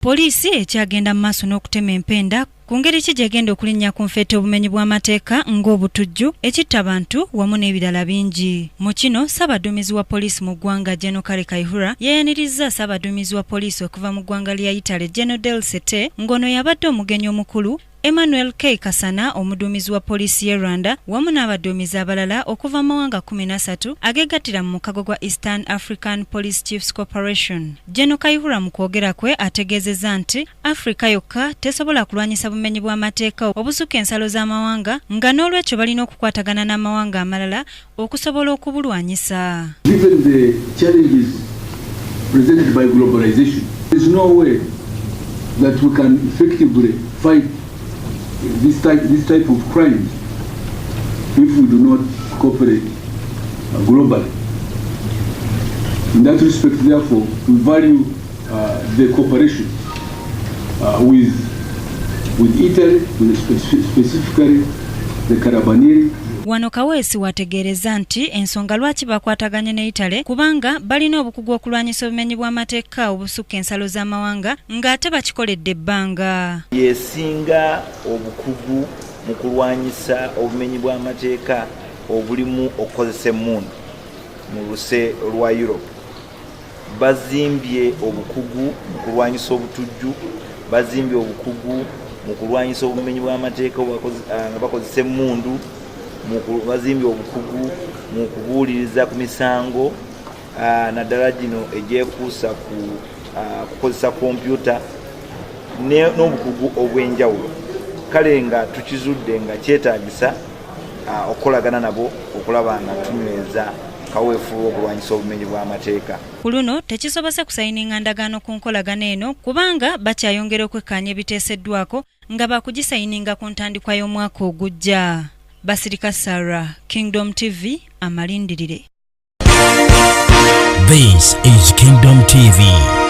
Poliisi ekyagenda mu maaso n'okutema empenda ku ngeri ki gyegenda okulinnya ku nfeete obumenyi bw'amateeka ng'obutujju ekitta abantu wamu n'ebirala bingi. Mu kino Ssaabaduumizi wa poliisi mu ggwanga General Kale Kaihura yeeyanirizza Ssaabaduumizi wa poliisi okuva mu ggwanga lya Italy General Del Sete ng'ono yabadde omugenyi omukulu Emmanuel K. Kasana omuduumizi wa poliisi y'e Rwanda wamu n'abaduumizi abalala okuva mu mawanga 13 ageegattira mu mukago gwa Eastern African Police Chiefs Corporation. General Kaihura mu kwogera kwe ategeezezza nti Afrika yokka tesobola kulwanyisa bumenyi bw'amateeka obusukka ensalo z'amawanga nga n'olwekyo balina okukwatagana n'amawanga amalala okusobola okubulwanyisa. Given the challenges presented by globalization, there is no way that we can effectively fight this type of crimes if we do not cooperate globally. In that respect, therefore, we value the cooperation with Italy, specifically the Carabinieri. Wano Kaweesi wategeereza nti ensonga lwaki bakwataganye ne Italy kubanga balina obukugu okulwanyisa obumenyi bw'amateeka obusukka ensalo z'amawanga ng'ate bakikoledde ebbanga. Yesinga obukugu mu kulwanyisa obumenyi bw'amateeka obulimu okukozesa emmundu mu luse lwa Europe. Bazimbye obukugu mu kulwanyisa obutujju, bazimbye obukugu mu kulwanyisa obumenyi bw'amateeka nga bakozesa emmundu, bazimbye obukugu mu kubuuliriza ku misango naddala gino egyekuusa ku kukozesa kompyuta n'obukugu obw'enjawulo. Kale nga tukizudde nga kyetaagisa okukolagana nabo okulaba nga tunyweza kaweefulu okulwanyisa obumenyi bw'amateeka. Ku luno tekisobose kusayininga ndagaano ku nkolagana eno kubanga bakyayongera okwekkaanya ebiteeseddwako nga bakugisayininga ku ntandikwa y'omwaka ogujja. Basirika Sarah, Kingdom TV, amalindirire. This is Kingdom TV.